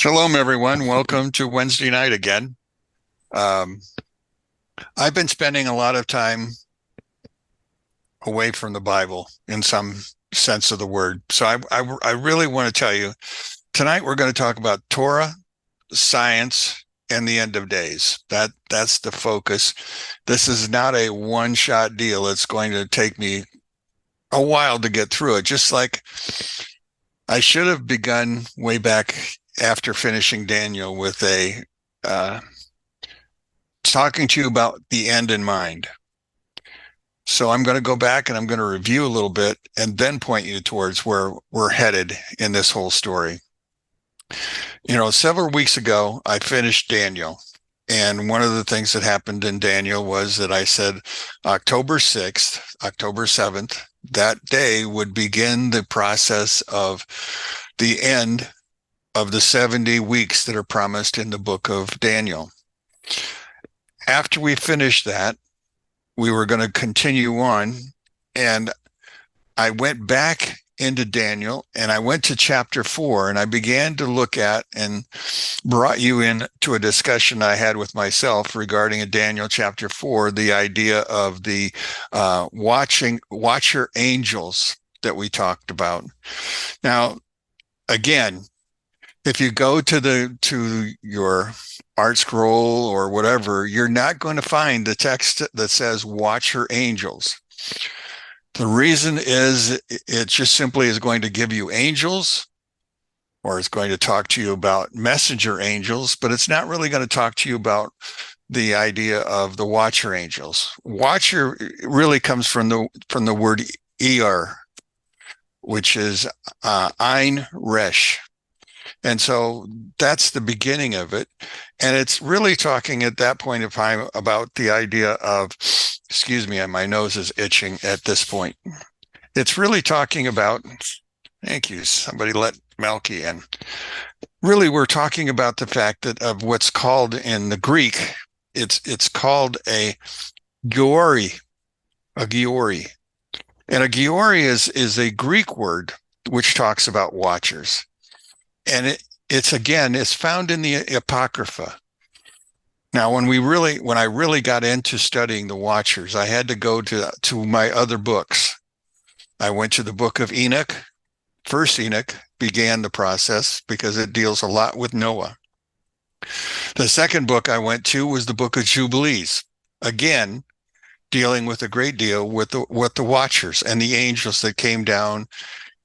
Shalom, everyone. Welcome to Wednesday night again. Um, I've been spending a lot of time away from the Bible in some sense of the word. So I really want to tell you tonight we're going to talk about Torah, science, and the end of days. That's the focus. This is not a one-shot deal. It's going to take me a while to get through it. Just like I should have begun way back after finishing Daniel with a talking to you about the end in mind. So I'm going to go back and I'm going to review a little bit and then point you towards where we're headed in this whole story. Several weeks ago, I finished Daniel. And one of the things that happened in Daniel was that I said October 6th, October 7th, that day would begin the process of the end of the 70 weeks that are promised in the book of Daniel. After we finished that, we were going to continue on, and I went back into Daniel and I went to chapter 4 and I began to look at and brought you into a discussion I had with myself regarding a Daniel chapter 4, the idea of the watcher angels that we talked about. Now, again, if you go to your art scroll or whatever, you're not going to find the text that says watcher angels. The reason is it just simply is going to give you angels, or it's going to talk to you about messenger angels, but it's not really going to talk to you about the idea of the watcher angels. Watcher really comes from the word er, which is ein resh. And so that's the beginning of it. And it's really talking at that point of time about the idea of, excuse me, my nose is itching at this point. It's really talking about, thank you, somebody let Melky in. Really, we're talking about the fact that of what's called in the Greek, it's called a giori, a giori. And a giori is a Greek word which talks about watchers. And it's found in the Apocrypha. Now, when I really got into studying the watchers, I had to go to my other books. I went to the book of Enoch. First Enoch began the process because it deals a lot with Noah. The second book I went to was the book of Jubilees. Again, dealing with a great deal with the watchers and the angels that came down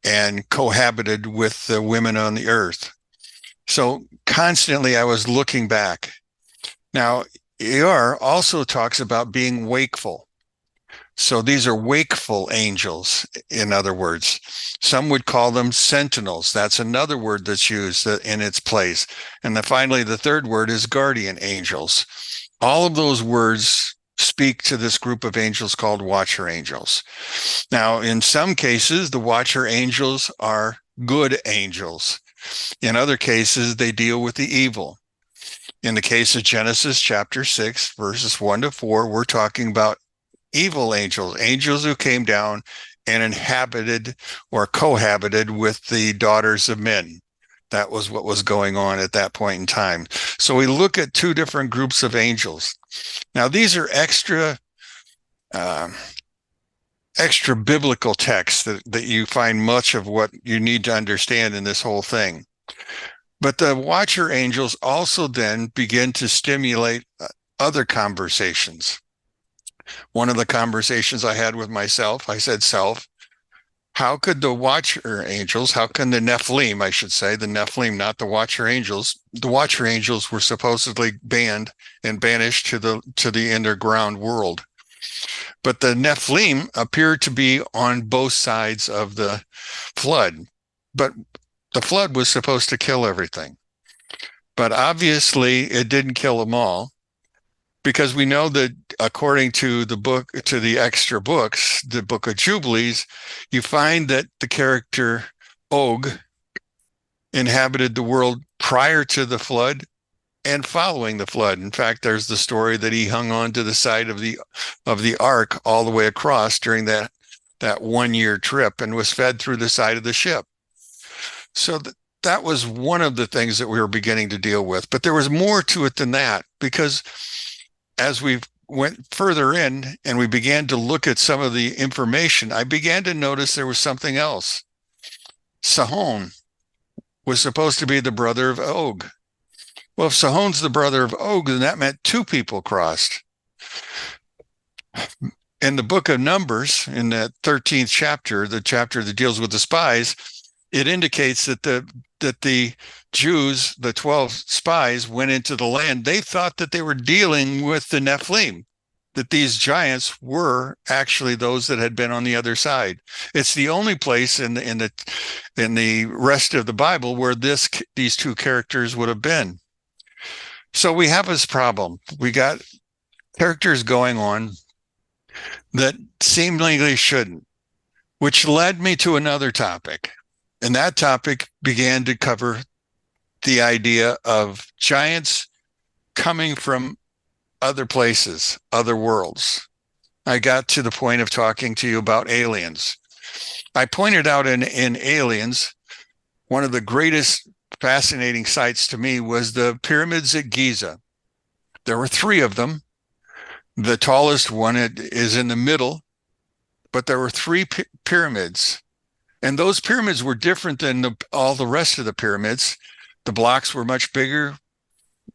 and cohabited with the women on the earth. So constantly I was looking back. Now, Er also talks about being wakeful. So these are wakeful angels, in other words. Some would call them sentinels. That's another word that's used in its place. And finally, the third word is guardian angels. All of those words speak to this group of angels called watcher angels. Now, in some cases, the watcher angels are good angels. In other cases, they deal with the evil. In the case of Genesis chapter 6, verses 1 to 4, we're talking about evil angels, angels who came down and inhabited or cohabited with the daughters of men. That was what was going on at that point in time. So we look at two different groups of angels. Now, these are extra biblical texts that you find much of what you need to understand in this whole thing. But the watcher angels also then begin to stimulate other conversations. One of the conversations I had with myself, I said, how could the watcher angels, how can the Nephilim, I should say, the Nephilim, not the watcher angels were supposedly banned and banished to the underground world. But the Nephilim appeared to be on both sides of the flood. But the flood was supposed to kill everything. But obviously it didn't kill them all, because we know that according to the extra books, the book of Jubilees, you find that the character Og inhabited the world prior to the flood and following the flood. In fact, there's the story that he hung on to the side of the ark all the way across during that 1 year trip and was fed through the side of the ship. So that was one of the things that we were beginning to deal with. But there was more to it than that, because as we went further in and we began to look at some of the information, I began to notice there was something else. Sihon was supposed to be the brother of Og. Well, if Sihon's the brother of Og, then that meant two people crossed. In the book of Numbers, in that 13th chapter, the chapter that deals with the spies, it indicates that the Jews, the 12 spies, went into the land. They thought that they were dealing with the Nephilim, that these giants were actually those that had been on the other side. It's the only place in the rest of the Bible where these two characters would have been. So we have this problem. We got characters going on that seemingly shouldn't, which led me to another topic. And that topic began to cover the idea of giants coming from other places, other worlds. I got to the point of talking to you about aliens. I pointed out in Aliens, one of the greatest fascinating sights to me was the pyramids at Giza. There were three of them. The tallest one is in the middle, but there were three pyramids. And those pyramids were different than all the rest of the pyramids. The blocks were much bigger.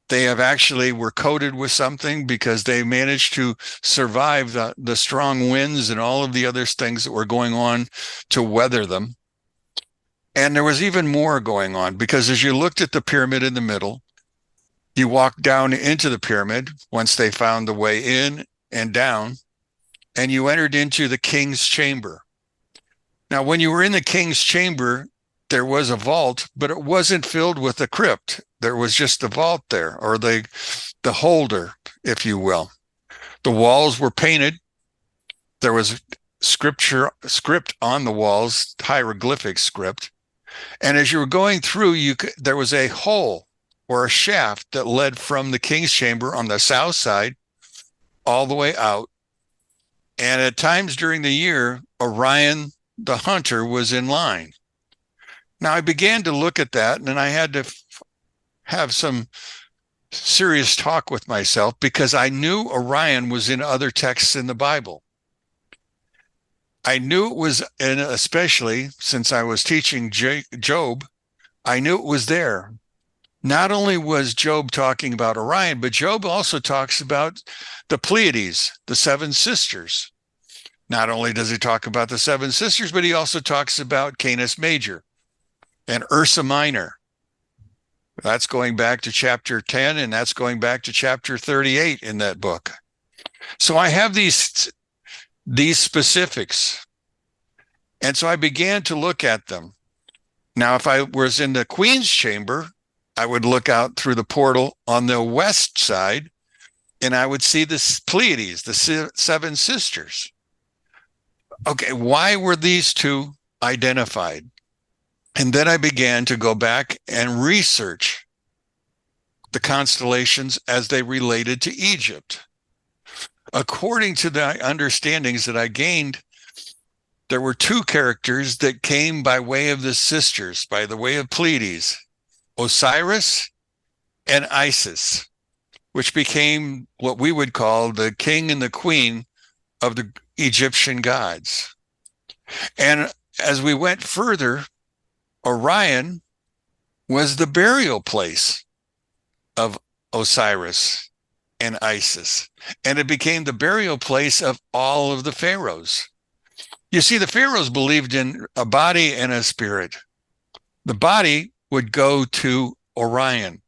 They were coated with something because they managed to survive the strong winds and all of the other things that were going on to weather them. And there was even more going on, because as you looked at the pyramid in the middle, you walked down into the pyramid once they found the way in and down, and you entered into the king's chamber. Now, when you were in the king's chamber, there was a vault, but it wasn't filled with a crypt. There was just the vault there, or the holder, if you will. The walls were painted. There was script on the walls, hieroglyphic script. And as you were going through, there was a hole or a shaft that led from the king's chamber on the south side all the way out. And at times during the year, Orion, the hunter, was in line. Now, I began to look at that, and I had to have some serious talk with myself, because I knew Orion was in other texts in the Bible. I knew it was, and especially since I was teaching Job, I knew it was there. Not only was Job talking about Orion, but Job also talks about the Pleiades, the seven sisters. Not only does he talk about the seven sisters, but he also talks about Canis Major and Ursa Minor. That's going back to chapter 10, and that's going back to chapter 38 in that book. So I have these specifics. And so I began to look at them. Now, if I was in the queen's chamber, I would look out through the portal on the west side, and I would see the Pleiades, the seven sisters. Okay, why were these two identified? And then I began to go back and research the constellations as they related to Egypt. According to the understandings that I gained, there were two characters that came by way of the sisters, by the way of Pleiades, Osiris and Isis, which became what we would call the king and the queen of the Egyptian gods. And as we went further, Orion was the burial place of Osiris and Isis, and it became the burial place of all of the pharaohs. You see, the pharaohs believed in a body and a spirit. The body would go to Orion,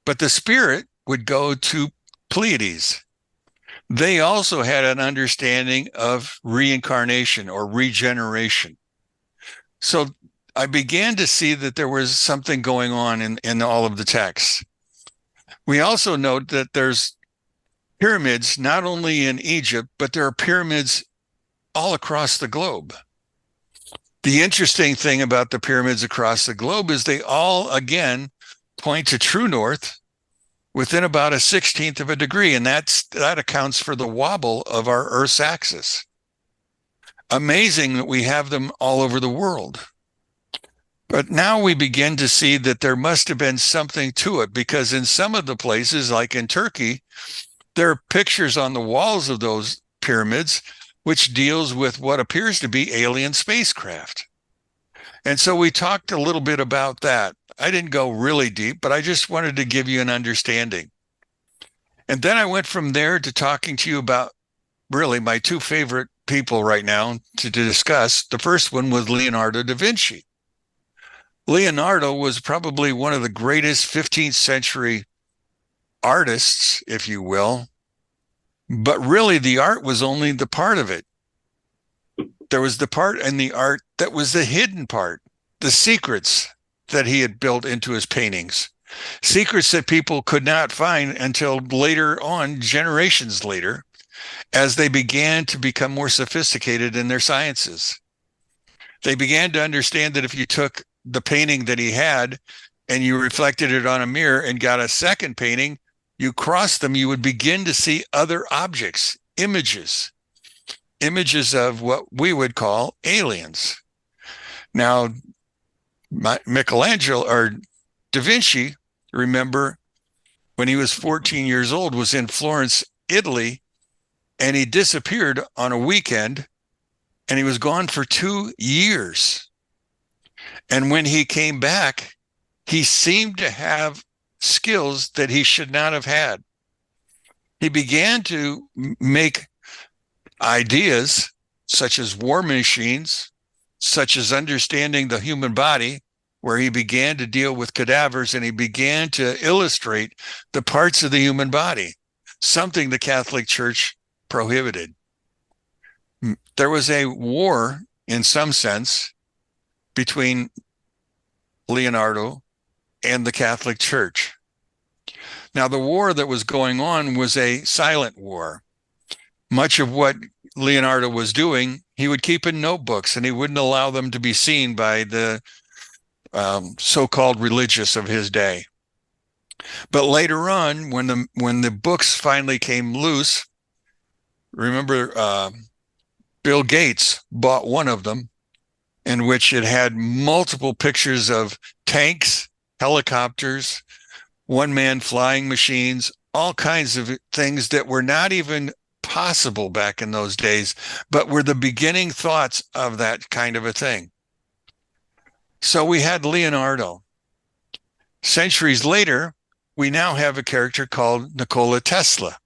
but the spirit would go to Pleiades. They also had an understanding of reincarnation or regeneration. So I began to see that there was something going on in all of the texts. We also note that there's pyramids not only in Egypt, but there are pyramids all across the globe. The interesting thing about the pyramids across the globe is they all, again, point to true north within about 1/16 of a degree, and that accounts for the wobble of our Earth's axis. Amazing that we have them all over the world. But now we begin to see that there must have been something to it, because in some of the places, like in Turkey, there are pictures on the walls of those pyramids which deals with what appears to be alien spacecraft. And so we talked a little bit about that. I didn't go really deep, but I just wanted to give you an understanding. And then I went from there to talking to you about really my two favorite people right now to discuss. The first one was Leonardo da Vinci. Leonardo was probably one of the greatest 15th century artists, if you will, but really the art was only the part of it. There was the part in the art that was the hidden part, the secrets that he had built into his paintings, secrets that people could not find until later on, generations later, as they began to become more sophisticated in their sciences. They began to understand that if you took the painting that he had and you reflected it on a mirror and got a second painting, you cross them, you would begin to see other objects, images of what we would call aliens. Now, Michelangelo or Da Vinci, remember, when he was 14 years old, was in Florence, Italy, and he disappeared on a weekend, and he was gone for 2 years. And when he came back, he seemed to have skills that he should not have had. He began to make ideas such as war machines, such as understanding the human body, where he began to deal with cadavers and he began to illustrate the parts of the human body, something the Catholic Church prohibited. There was a war, in some sense, between Leonardo and the Catholic Church. Now, the war that was going on was a silent war. Much of what Leonardo was doing, he would keep in notebooks, and he wouldn't allow them to be seen by the so-called religious of his day. But later on, when the books finally came loose, remember, Bill Gates bought one of them, in which it had multiple pictures of tanks, helicopters, one-man flying machines, all kinds of things that were not even possible back in those days, but were the beginning thoughts of that kind of a thing. So we had Leonardo. Centuries later, we now have a character called Nikola Tesla.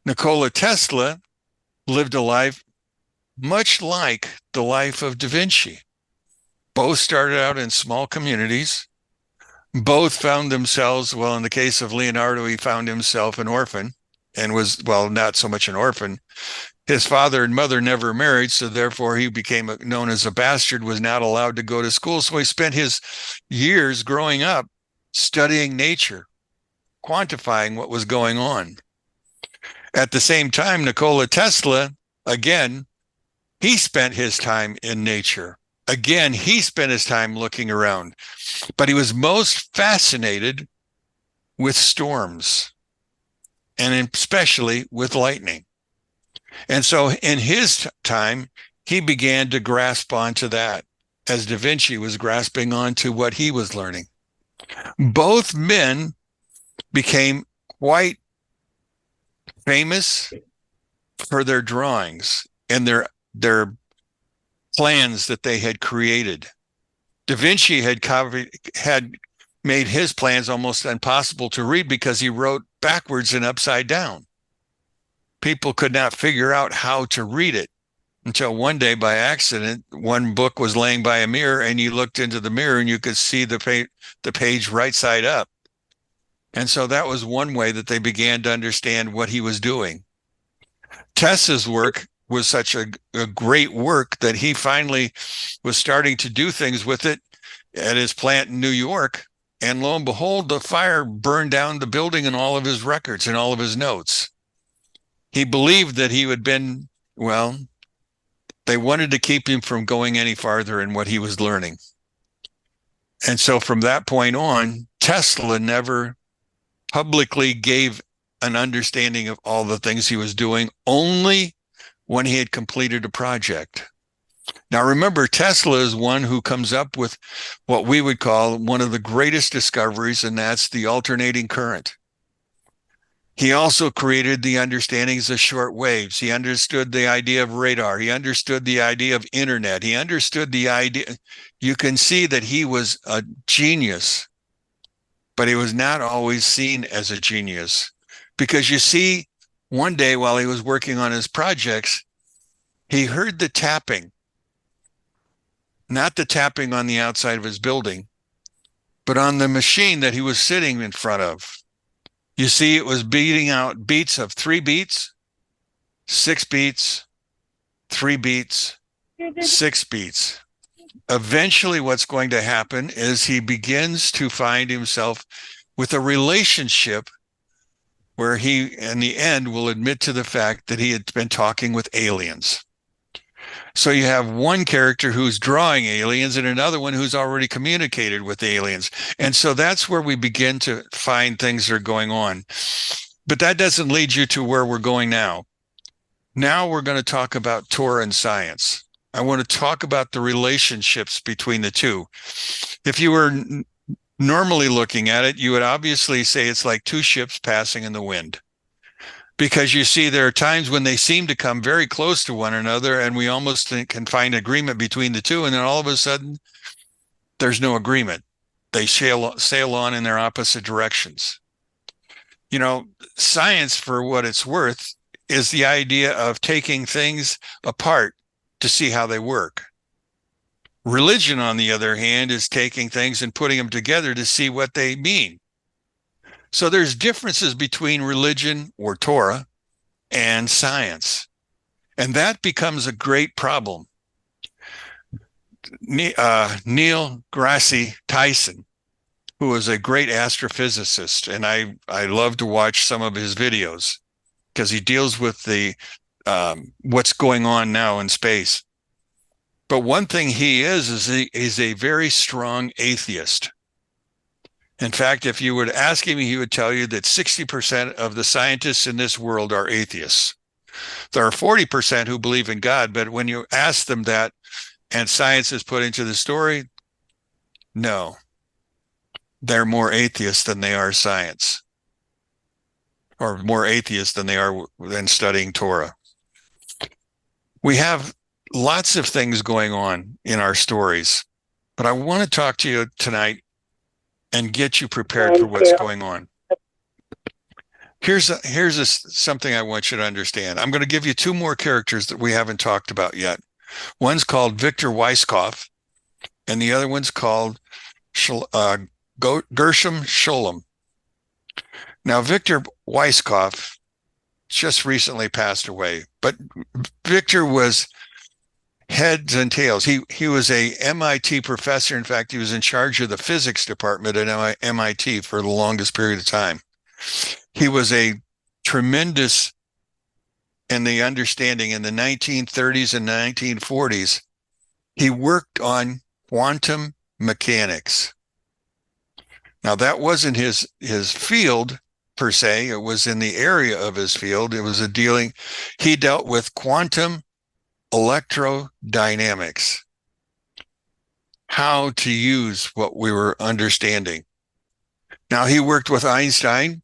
Nikola Tesla lived a life much like the life of Da Vinci. Both started out in small communities. Both found themselves, well, in the case of Leonardo, he found himself an orphan and was, well, not so much an orphan. His father and mother never married, so therefore he became known as a bastard, was not allowed to go to school. So he spent his years growing up studying nature, quantifying what was going on. At the same time, Nikola Tesla, again, he spent his time in nature. Again, he spent his time looking around, but he was most fascinated with storms, and especially with lightning. And so in his time, he began to grasp onto that, as Da Vinci was grasping onto what he was learning. Both men became quite famous for their drawings and their plans that they had created. Da Vinci had made his plans almost impossible to read because he wrote backwards and upside down. People could not figure out how to read it until one day, by accident, one book was laying by a mirror, and you looked into the mirror and you could see the page right side up. And so that was one way that they began to understand what he was doing. Tesla's work was such a great work that he finally was starting to do things with it at his plant in New York. And lo and behold, the fire burned down the building and all of his records and all of his notes. He believed that he had been, well, they wanted to keep him from going any farther in what he was learning. And so from that point on, Tesla never publicly gave an understanding of all the things he was doing, only when he had completed a project. Now, remember, Tesla is one who comes up with what we would call one of the greatest discoveries, and that's the alternating current. He also created the understandings of short waves. He understood the idea of radar. He understood the idea of internet. He understood the idea. You can see that he was a genius, but he was not always seen as a genius. Because you see, one day while he was working on his projects, he heard the tapping, not the tapping on the outside of his building, but on the machine that he was sitting in front of. You see, it was beating out beats of 3 beats, 6 beats, 3 beats, 6 beats. Eventually, what's going to happen is he begins to find himself with a relationship where he, in the end, will admit to the fact that he had been talking with aliens. So you have one character who's drawing aliens and another one who's already communicated with aliens. And so that's where we begin to find things that are going on. But that doesn't lead you to where we're going now. Now we're going to talk about Torah and science. I want to talk about the relationships between the two. If you were normally looking at it, you would obviously say it's like two ships passing in the wind. Because you see, there are times when they seem to come very close to one another, and we almost can find agreement between the two, and then all of a sudden, there's no agreement. They sail on in their opposite directions. You know, science, for what it's worth, is the idea of taking things apart to see how they work. Religion, on the other hand, is taking things and putting them together to see what they mean. So there's differences between religion or Torah and science. And that becomes a great problem. Neil deGrasse Tyson, who is a great astrophysicist, and I love to watch some of his videos because he deals with the what's going on now in space. But one thing he is he's a very strong atheist. In fact, if you would ask him, he would tell you that 60% of the scientists in this world are atheists. There are 40% who believe in God, but when you ask them that and science is put into the story, no, they're more atheists than they are science, or more atheists than they are than studying Torah. We have lots of things going on in our stories, but I want to talk to you tonight and get you prepared for what's going on. Here's something I want you to understand. I'm going to give you 2 more characters that we haven't talked about yet. One's called Victor Weisskopf, and the other one's called Gershom Scholem. Now, Victor Weisskopf just recently passed away, but Victor was heads and tails. He was a MIT professor. In fact, he was in charge of the physics department at MIT for the longest period of time. He was a tremendous in the understanding in the 1930s and 1940s. He worked on quantum mechanics. Now, that wasn't his field per se. It was in the area of his field. It was he dealt with quantum electrodynamics, how to use what we were understanding. Now, he worked with Einstein.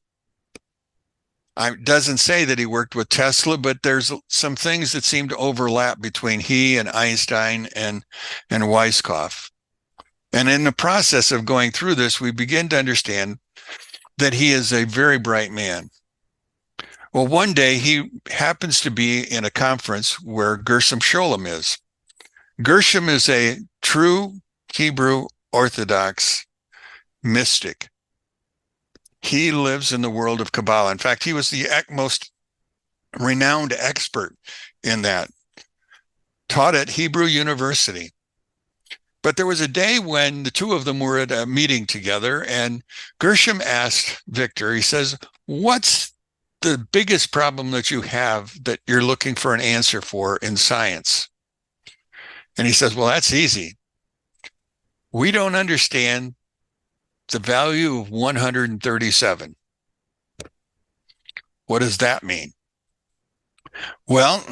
It doesn't say that he worked with Tesla, but there's some things that seem to overlap between he and Einstein and Weisskopf. And in the process of going through this, we begin to understand that he is a very bright man. Well, one day he happens to be in a conference where Gershom Scholem is. Gershom is a true Hebrew Orthodox mystic. He lives in the world of Kabbalah. In fact, he was the most renowned expert in that, taught at Hebrew University. But there was a day when the two of them were at a meeting together, and Gershom asked Victor, he says, what's the biggest problem that you have that you're looking for an answer for in science? And he says, well, that's easy. We don't understand the value of 137. What does that mean? Well,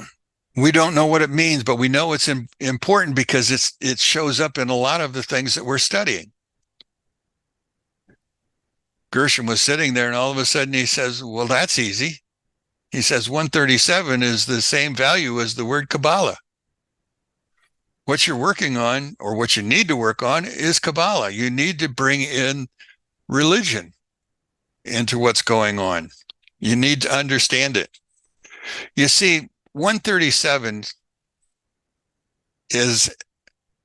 We don't know what it means, but we know it's important because it shows up in a lot of the things that we're studying. Gershom was sitting there, and all of a sudden he says, well, that's easy. He says 137 is the same value as the word Kabbalah. What you're working on, or what you need to work on, is Kabbalah. You need to bring in religion into what's going on. You need to understand it. You see, 137 is,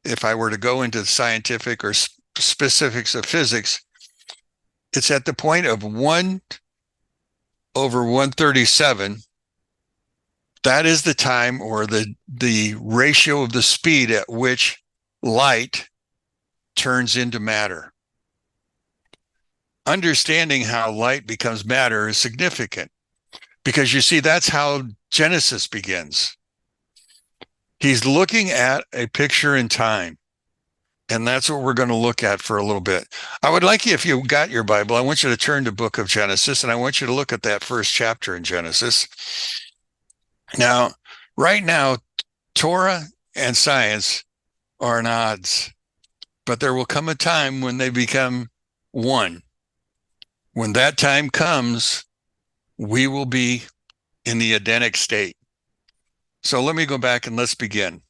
if I were to go into the scientific or specifics of physics, it's at the point of 1 over 137. That is the time, or the ratio of the speed at which light turns into matter. Understanding how light becomes matter is significant, because you see, that's how Genesis begins. He's looking at a picture in time, and that's what we're going to look at for a little bit. I would like you, if you got your Bible, I want you to turn to the book of Genesis, and I want you to look at that first chapter in Genesis. Now, right now, Torah and science are at odds, but there will come a time when they become one. When that time comes, we will be in the Edenic state. So let me go back and let's begin.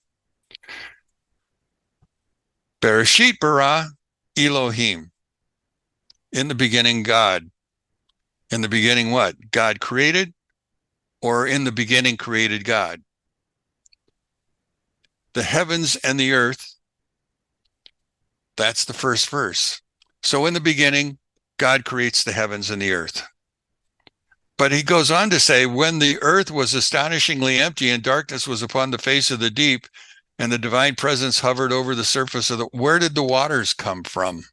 Bereshit bara Elohim. In the beginning, God. In the beginning, what? God created, or in the beginning created God? The heavens and the earth. That's the first verse. So in the beginning, God creates the heavens and the earth. But he goes on to say, when the earth was astonishingly empty and darkness was upon the face of the deep, and the divine presence hovered over the surface of the, where did the waters come from?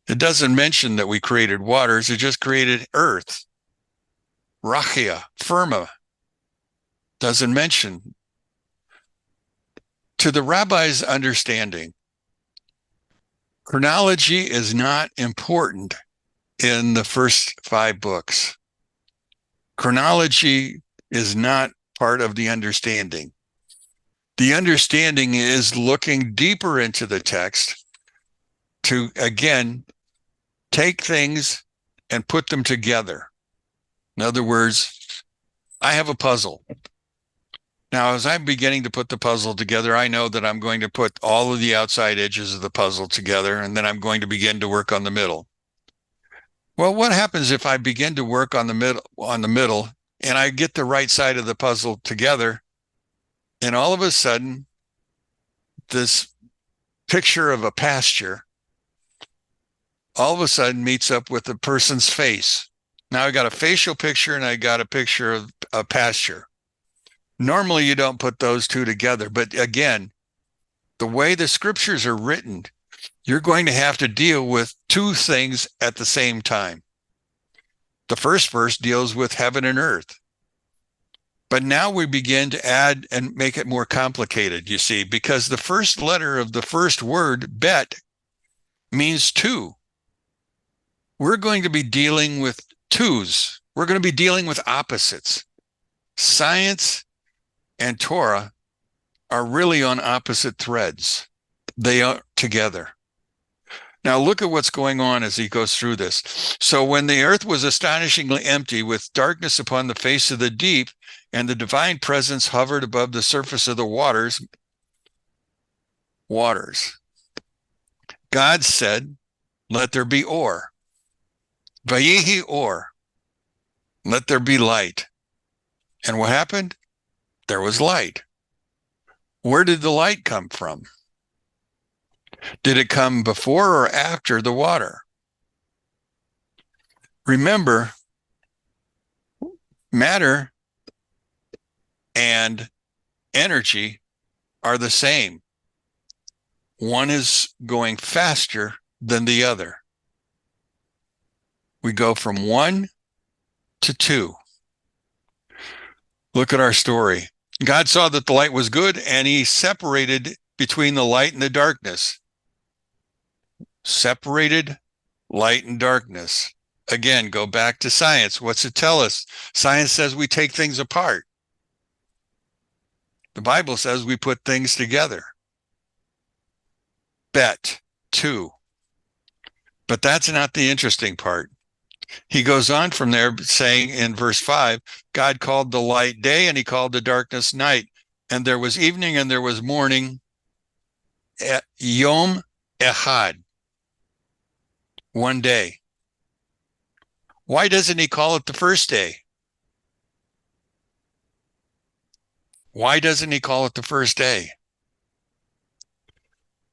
It doesn't mention that we created waters. It just created earth. Rachia, firma. Doesn't mention. To the rabbi's understanding, chronology is not important in the first 5 books. Chronology is not part of the understanding. The understanding is looking deeper into the text to, again, take things and put them together. In other words, I have a puzzle. Now, as I'm beginning to put the puzzle together, I know that I'm going to put all of the outside edges of the puzzle together, and then I'm going to begin to work on the middle. Well, what happens if I begin to work on the middle, and I get the right side of the puzzle together, and all of a sudden, this picture of a pasture all of a sudden meets up with the person's face. Now I got a facial picture and I got a picture of a pasture. Normally you don't put those two together, but again, the way the scriptures are written, you're going to have to deal with 2 things at the same time. The first verse deals with heaven and earth. But now we begin to add and make it more complicated, you see, because the first letter of the first word, bet, means 2. We're going to be dealing with 2s. We're going to be dealing with opposites. Science and Torah are really on opposite threads. They are together. Now look at what's going on as he goes through this. So when the earth was astonishingly empty, with darkness upon the face of the deep, and the divine presence hovered above the surface of the waters, God said, let there be or. Vayihi or. Let there be light. And what happened? There was light. Where did the light come from? Did it come before or after the water? Remember, matter and energy are the same. One is going faster than the other. We go from 1 to 2. Look at our story. God saw that the light was good, and he separated between the light and the darkness. Separated light and darkness. again, go back to science. What's it tell us? Science says we take things apart. The Bible says we put things together. Bet, two. But that's not the interesting part. He goes on from there saying in verse 5, God called the light day and he called the darkness night. And there was evening and there was morning, Yom Echad, one day. Why doesn't he call it the first day? Why doesn't he call it the first day?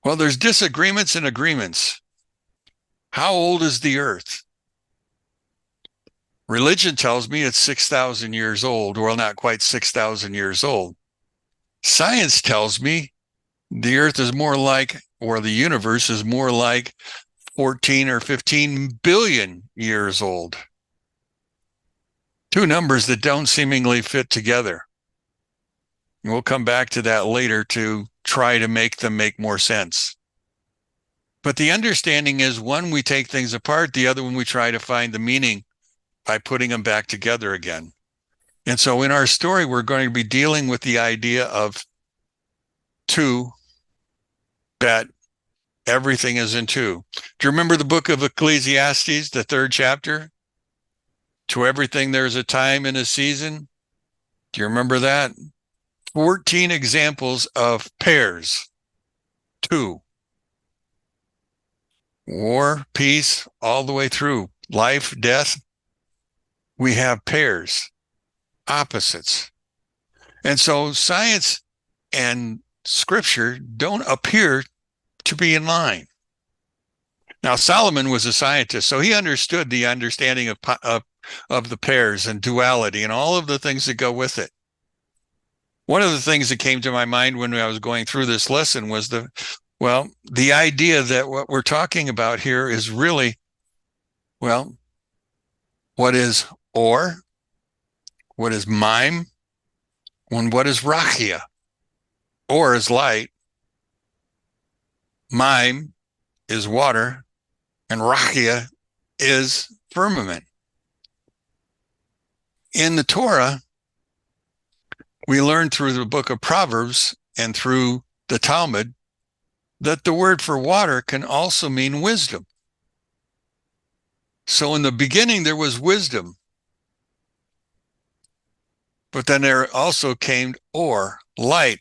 Well, there's disagreements and agreements. How old is the earth? Religion tells me it's 6,000 years old. Well, not quite 6,000 years old. Science tells me the earth is more like, or the universe is more like 14 or 15 billion years old. Two numbers that don't seemingly fit together. We'll come back to that later to try to make them make more sense. But the understanding is, one, we take things apart, the other one we try to find the meaning by putting them back together again. And so in our story, we're going to be dealing with the idea of two, that everything is in two. Do you remember the book of Ecclesiastes, the 3rd chapter? To everything there's a time and a season. Do you remember that? 14 examples of pairs. Two. War, peace, all the way through. Life, death. We have pairs, opposites. And so science and scripture don't appear to be in line. Now, Solomon was a scientist, so he understood the understanding of the pairs and duality and all of the things that go with it. One of the things that came to my mind when I was going through this lesson was the idea that what we're talking about here is really, what is or, what is mime, and what is rachia. Or is light, mime is water, and rachia is firmament. In the Torah, we learn through the book of Proverbs and through the Talmud that the word for water can also mean wisdom. So in the beginning, there was wisdom. But then there also came light,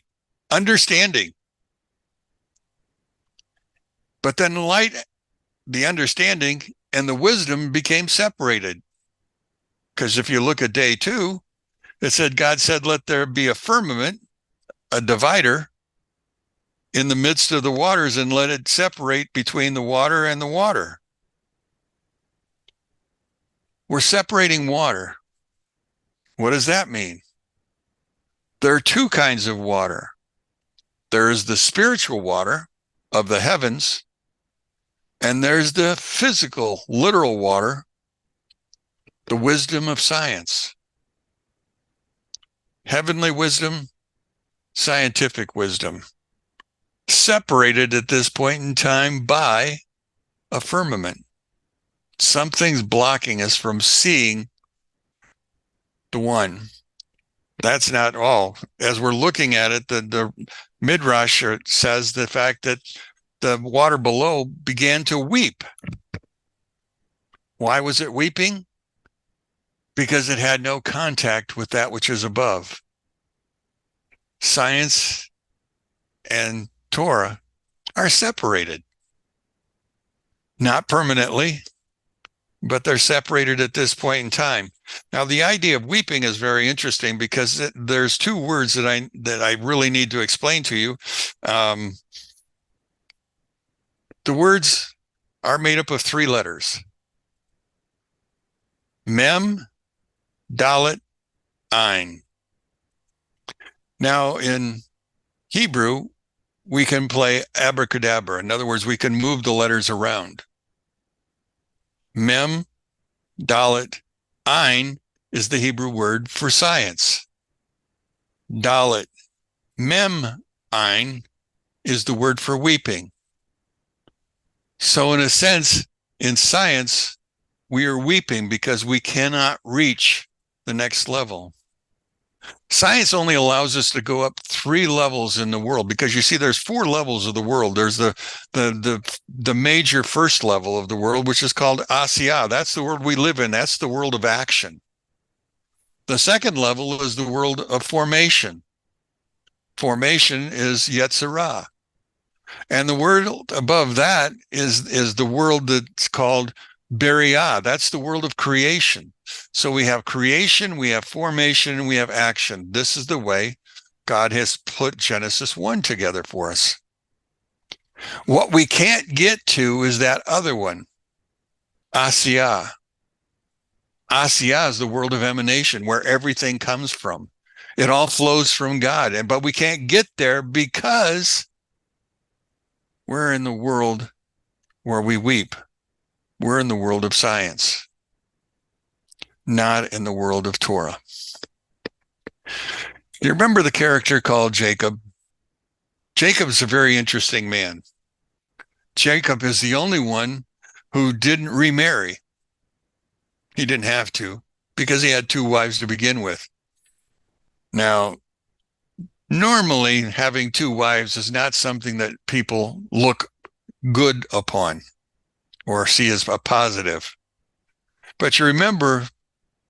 understanding. But then light, the understanding, and the wisdom became separated. Because if you look at day 2, it said, God said, let there be a firmament, a divider, in the midst of the waters, and let it separate between the water and the water. We're separating water. What does that mean? There are two kinds of water. There is the spiritual water of the heavens, and there's the physical, literal water, the wisdom of science. Heavenly wisdom, scientific wisdom, separated at this point in time by a firmament. Something's blocking us from seeing the one. That's not all. As we're looking at it, the Midrash says the fact that the water below began to weep. Why was it weeping? Because it had no contact with that which is above. Science and Torah are separated. Not permanently, but they're separated at this point in time. Now, the idea of weeping is very interesting because there's two words that I really need to explain to you. The words are made up of 3 letters. Mem, Dalet, Ein. Now, in Hebrew, we can play abracadabra. In other words, we can move the letters around. Mem, Dalet, Ein is the Hebrew word for science. Dalet, Mem, Ein is the word for weeping. So in a sense, in science, We are weeping because we cannot reach the next level. Science only allows us to go up 3 levels in the world, because you see there's 4 levels of the world. There's the major first level of the world, which is called Asiya. That's the world we live in. That's the world of action. The second level is the world of formation. Formation is Yetzirah. And the world above that is the world that's called Beriah. That's the world of creation. So we have creation, we have formation, and we have action. This is the way God has put Genesis 1 together for us. What we can't get to is that other one, Asiya. Asiya is the world of emanation, where everything comes from. It all flows from God. But we can't get there because we're in the world where we weep. We're in the world of science, not in the world of Torah. You remember the character called Jacob? Jacob is a very interesting man. Jacob is the only one who didn't remarry. He didn't have to, because he had 2 wives to begin with. Now, normally having 2 wives is not something that people look good upon or see as a positive. But you remember,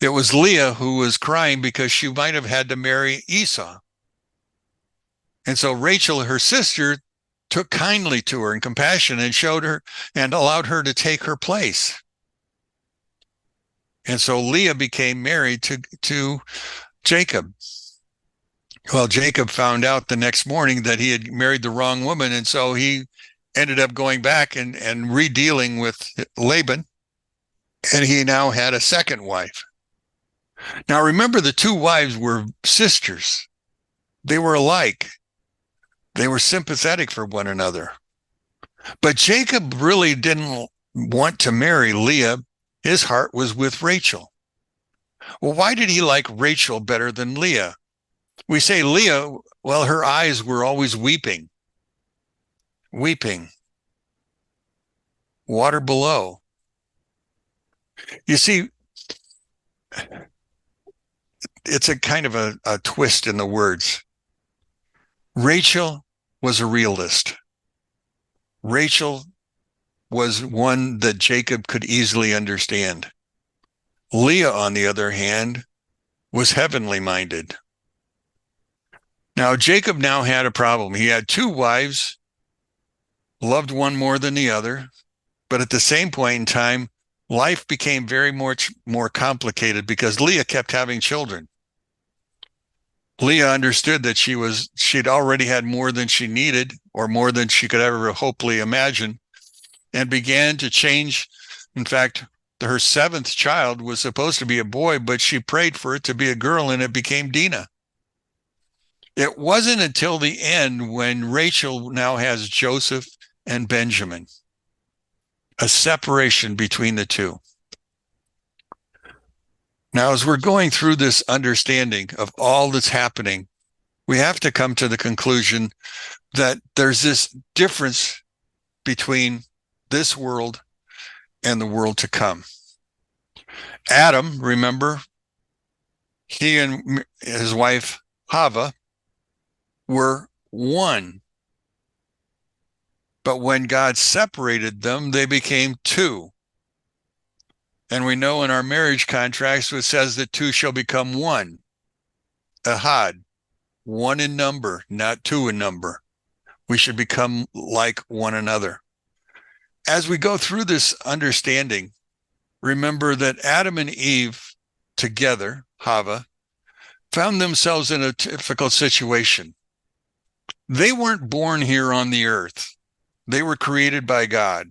it was Leah who was crying because she might have had to marry Esau. And so Rachel, her sister, took kindly to her and compassion and showed her and allowed her to take her place. And so Leah became married to Jacob. Well, Jacob found out the next morning that he had married the wrong woman, and so he ended up going back and redealing with Laban, and he now had a second wife. Now, remember, the 2 wives were sisters. They were alike. They were sympathetic for one another. But Jacob really didn't want to marry Leah. His heart was with Rachel. Well, why did he like Rachel better than Leah? We say Leah, well, her eyes were always weeping. Weeping. Water below. You see, it's a kind of a twist in the words. Rachel was a realist. Rachel was one that Jacob could easily understand. Leah, on the other hand, was heavenly minded. Now, Jacob now had a problem. He had 2 wives, loved one more than the other, but at the same point in time, life became very much more complicated because Leah kept having children. Leah understood that she'd already had more than she needed, or more than she could ever hopefully imagine, and began to change. In fact, her 7th child was supposed to be a boy, but she prayed for it to be a girl, and it became Dinah. It wasn't until the end when Rachel now has Joseph and Benjamin, a separation between the 2. Now, as we're going through this understanding of all that's happening, we have to come to the conclusion that there's this difference between this world and the world to come. Adam, remember, he and his wife Hava were one. But when God separated them, they became 2. And we know in our marriage contracts, it says that 2 shall become 1. Ahad, 1 in number, not 2 in number. We should become like one another. As we go through this understanding, remember that Adam and Eve together, Hava, found themselves in a difficult situation. They weren't born here on the earth. They were created by God.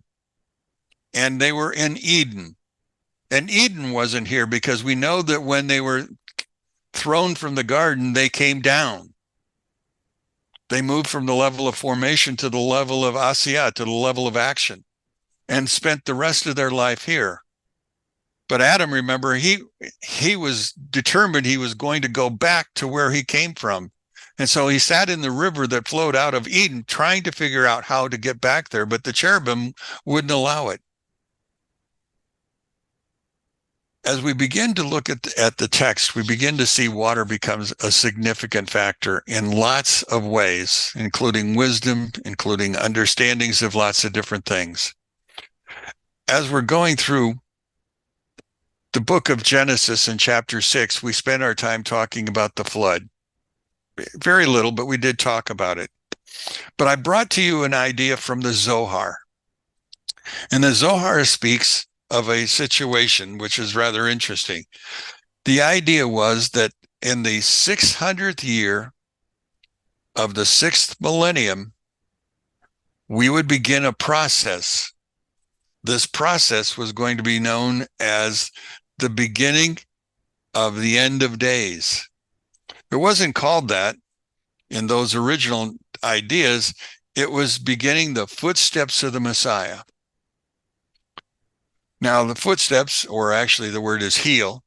And they were in Eden. And Eden wasn't here because we know that when they were thrown from the garden, they came down. They moved from the level of formation to the level of Asiya, to the level of action, and spent the rest of their life here. But Adam, remember, he was determined he was going to go back to where he came from. And so he sat in the river that flowed out of Eden, trying to figure out how to get back there, but the cherubim wouldn't allow it. as we begin to look at the text, we begin to see water becomes a significant factor in lots of ways, including wisdom, including understandings of lots of different things. As we're going through the book of Genesis in chapter 6, we spent our time talking about the flood. Very little, but we did talk about it. But I brought to you an idea from the Zohar. And the Zohar speaks of a situation which is rather interesting. The idea was that in the 600th year of the 6th millennium, we would begin a process. This process was going to be known as the beginning of the end of days. It wasn't called that in those original ideas. It was beginning the footsteps of the Messiah. Now, the footsteps, or actually the word is heel,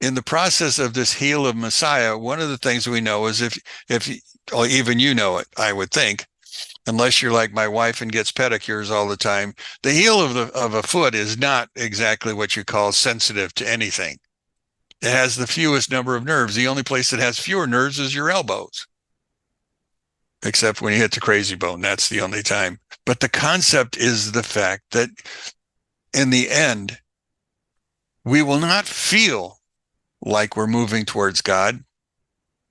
in the process of this heel of Messiah, one of the things we know is if well, even you know it, I would think, unless you're like my wife and gets pedicures all the time, the heel of a foot is not exactly what you call sensitive to anything. It has the fewest number of nerves. The only place that has fewer nerves is your elbows, except when you hit the crazy bone. That's the only time. But the concept is the fact that in the end, we will not feel like we're moving towards God.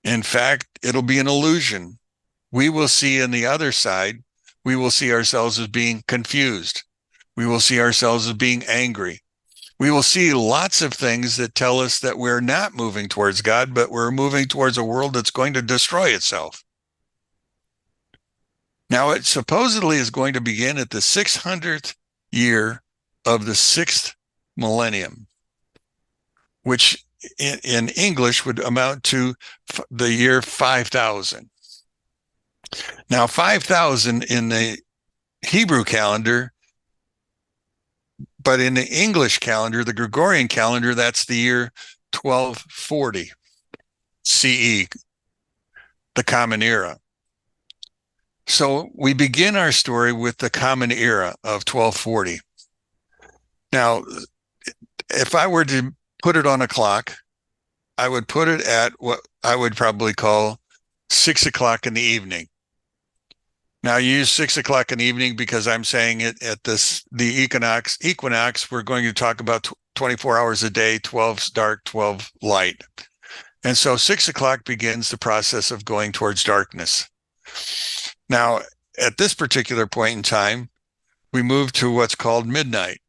In fact, it'll be an illusion. We will see on the other side, we will see ourselves as being confused. We will see ourselves as being angry. We will see lots of things that tell us that we're not moving towards God, but we're moving towards a world that's going to destroy itself. Now, it supposedly is going to begin at the 600th year of the 6th millennium, which in English would amount to the year 5000. Now, 5000 in the Hebrew calendar, but in the English calendar, the Gregorian calendar, that's the year 1240 CE, the Common Era. So we begin our story with the Common Era of 1240. Now, if I were to put it on a clock, I would put it at what I would probably call 6 o'clock in the evening. Now, you use 6 o'clock in the evening because I'm saying it at the equinox, we're going to talk about 24 hours a day, 12 dark, 12 light. And so 6 o'clock begins the process of going towards darkness. Now, at this particular point in time, we move to what's called midnight,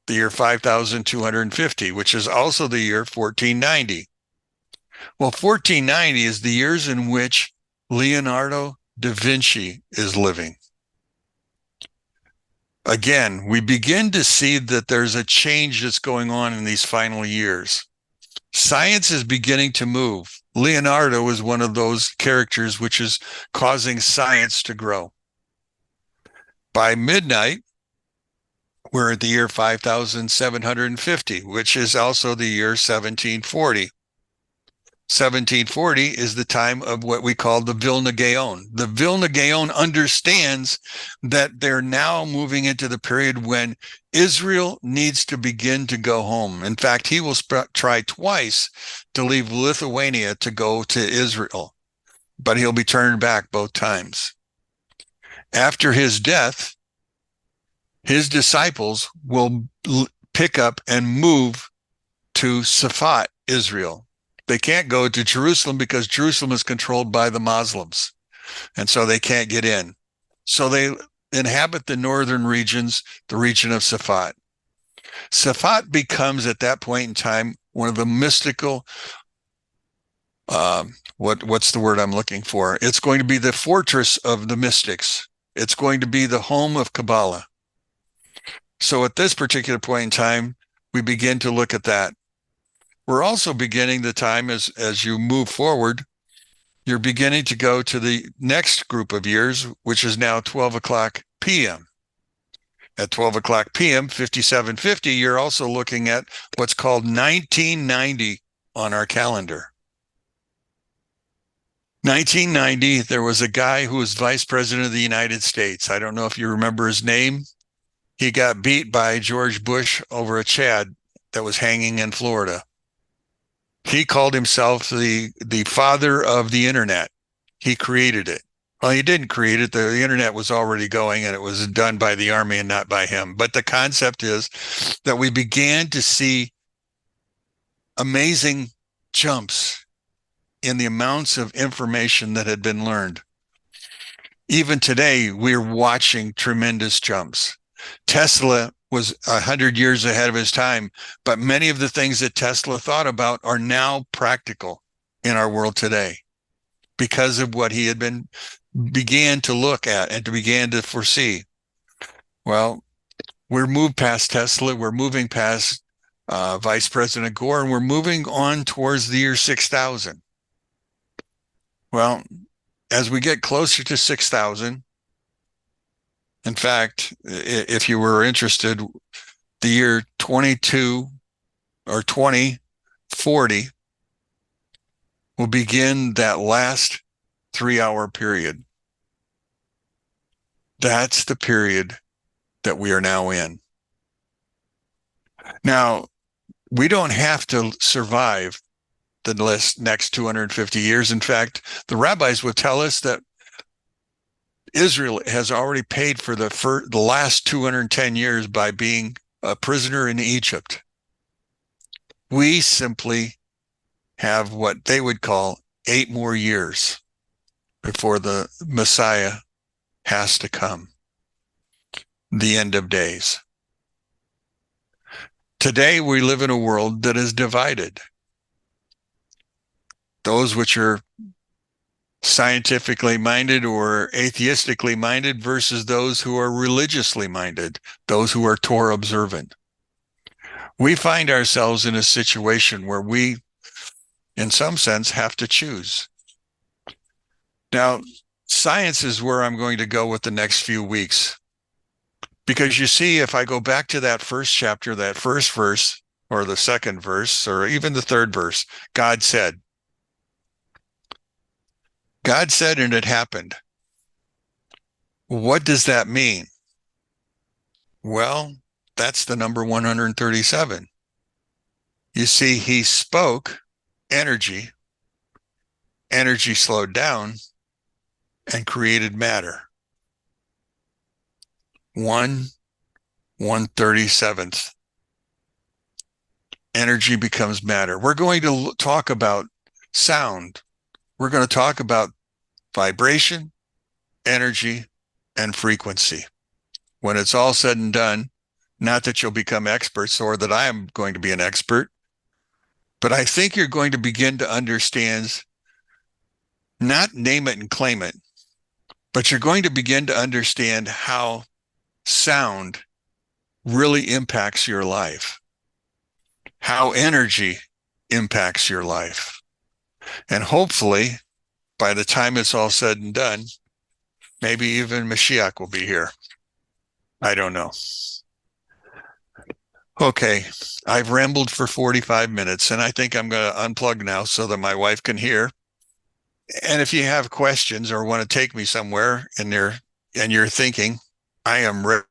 the year 5250, which is also the year 1490. Well, 1490 is the years in which Leonardo da Vinci is living. Again, we begin to see that there's a change that's going on in these final years. Science is beginning to move. Leonardo is one of those characters which is causing science to grow. By midnight, we're at the year 5750, which is also the year 1740. 1740 is the time of what we call the Vilna Gaon. The Vilna Gaon understands that they're now moving into the period when Israel needs to begin to go home. In fact, he will try twice to leave Lithuania to go to Israel, but he'll be turned back both times. After his death, his disciples will pick up and move to Safat, Israel. They can't go to Jerusalem because Jerusalem is controlled by the Muslims, and so they can't get in. So they inhabit the northern regions, the region of Safat. Safat becomes, at that point in time, one of the mystical, what's the word I'm looking for? It's going to be the fortress of the mystics. It's going to be the home of Kabbalah. So at this particular point in time, we begin to look at that. We're also beginning the time as you move forward, you're beginning to go to the next group of years, which is now 12 o'clock p.m. At 12 o'clock p.m., 5750, you're also looking at what's called 1990 on our calendar. 1990, there was a guy who was vice president of the United States. I don't know if you remember his name. He got beat by George Bush over a Chad that was hanging in Florida. He called himself the father of the internet. He created it. Well, he didn't create it. The internet was already going, and it was done by the army and not by him. But the concept is that we began to see amazing jumps in the amounts of information that had been learned. Even today, we're watching tremendous jumps. Tesla was 100 years ahead of his time, but many of the things that Tesla thought about are now practical in our world today because of what he had began to look at and began to foresee. Well, we're moved past Tesla. We're moving past Vice President Gore, and we're moving on towards the year 6000. Well, as we get closer to 6000, in fact, if you were interested, the year 22 or 2040 will begin that last 3-hour period. That's the period that we are now in. Now, we don't have to survive the next 250 years. In fact, the rabbis would tell us that Israel has already paid for the last 210 years by being a prisoner in Egypt. We simply have what they would call 8 more years before the Messiah has to come, the end of days. Today, we live in a world that is divided. Those which are scientifically minded or atheistically minded versus those who are religiously minded, those who are Torah observant. We find ourselves in a situation where we, in some sense, have to choose. Now, science is where I'm going to go with the next few weeks. Because you see, if I go back to that first chapter, that first verse, or the second verse, or even the third verse, God said, and it happened. What does that mean? Well, that's the number 137. You see, he spoke energy slowed down and created matter. 1/137th. Energy becomes matter. We're going to talk about sound. We're going to talk about vibration, energy, and frequency. When it's all said and done, not that you'll become experts or that I am going to be an expert, but I think you're going to begin to understand, not name it and claim it, but you're going to begin to understand how sound really impacts your life, how energy impacts your life. And hopefully, by the time it's all said and done, maybe even Mashiach will be here. I don't know. Okay, I've rambled for 45 minutes, and I think I'm going to unplug now so that my wife can hear. And if you have questions or want to take me somewhere and you're thinking, I am ready